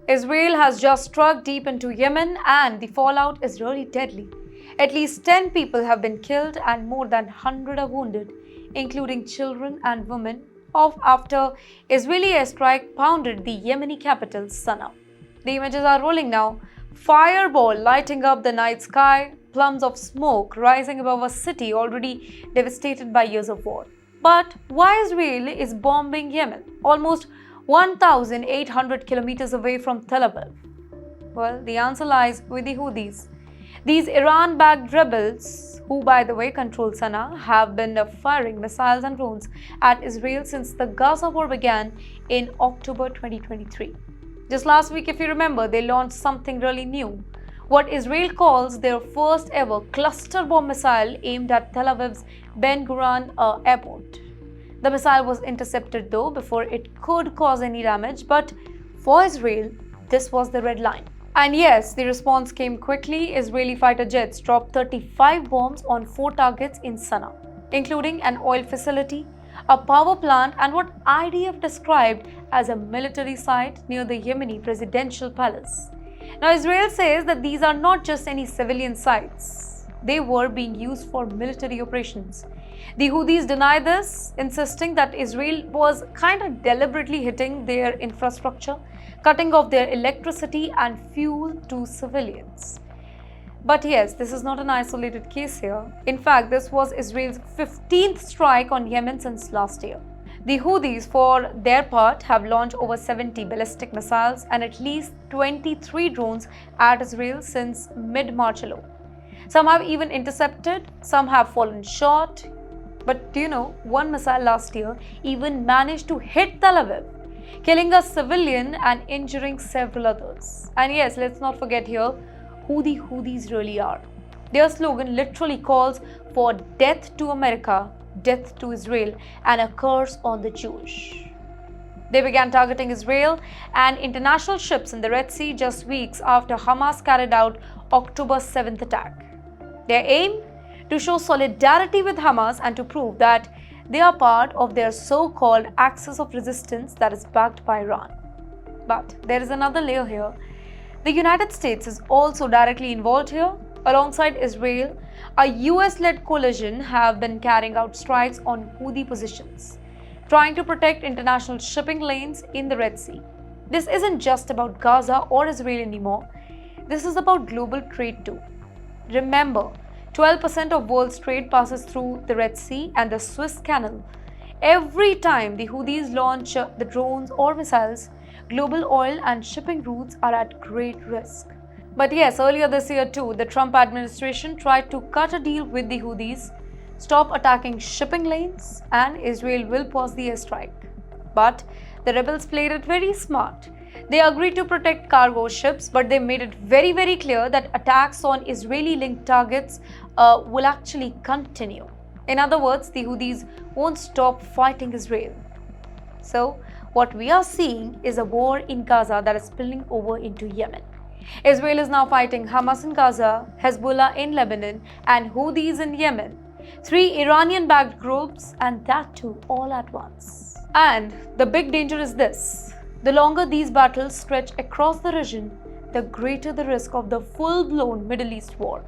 Israel has just struck deep into Yemen and the fallout is really deadly. At least 10 people have been killed and more than 100 are wounded, including children and women, after Israeli airstrike pounded the Yemeni capital, Sanaa. The images are rolling now. Fireball lighting up the night sky, plumes of smoke rising above a city already devastated by years of war. But why Israel is bombing Yemen, almost 1,800 kilometers away from Tel Aviv? Well, the answer lies with the Houthis. These Iran-backed rebels, who by the way control Sanaa, have been firing missiles and drones at Israel since the Gaza war began in October 2023. Just last week, if you remember, they launched something really new. What Israel calls their first ever cluster bomb missile aimed at Tel Aviv's Ben Gurion airport. The missile was intercepted though before it could cause any damage, but for Israel, this was the red line. And yes, the response came quickly. Israeli fighter jets dropped 35 bombs on 4 targets in Sanaa, including an oil facility, a power plant, and what IDF described as a military site near the Yemeni presidential palace. Now, Israel says that these are not just any civilian sites. They were being used for military operations. The Houthis deny this, insisting that Israel was kind of deliberately hitting their infrastructure, cutting off their electricity and fuel to civilians. But yes, this is not an isolated case here. In fact, this was Israel's 15th strike on Yemen since last year. The Houthis, for their part, have launched over 70 ballistic missiles and at least 23 drones at Israel since mid-March alone. Some have even intercepted, some have fallen short. But do you know, one missile last year even managed to hit Tel Aviv, killing a civilian and injuring several others. And yes, let's not forget here who the Houthis really are. Their slogan literally calls for death to America, death to Israel, and a curse on the Jewish. They began targeting Israel and international ships in the Red Sea just weeks after Hamas carried out October 7th attack. Their aim? To show solidarity with Hamas and to prove that they are part of their so-called axis of resistance that is backed by Iran. But there is another layer here. The United States is also directly involved here. Alongside Israel, a US-led coalition have been carrying out strikes on Houthi positions, trying to protect international shipping lanes in the Red Sea. This isn't just about Gaza or Israel anymore. This is about global trade too. Remember, 12% of world's trade passes through the Red Sea and the Suez Canal. Every time the Houthis launch the drones or missiles, global oil and shipping routes are at great risk. But yes, earlier this year too, the Trump administration tried to cut a deal with the Houthis, stop attacking shipping lanes, and Israel will pause the airstrike. But the rebels played it very smart. They agreed to protect cargo ships, but they made it very, very clear that attacks on Israeli-linked targets will actually continue. In other words, the Houthis won't stop fighting Israel. So, what we are seeing is a war in Gaza that is spilling over into Yemen. Israel is now fighting Hamas in Gaza, Hezbollah in Lebanon, and Houthis in Yemen. 3 Iranian-backed groups, and that too all at once. And the big danger is this. The longer these battles stretch across the region, the greater the risk of the full-blown Middle East war.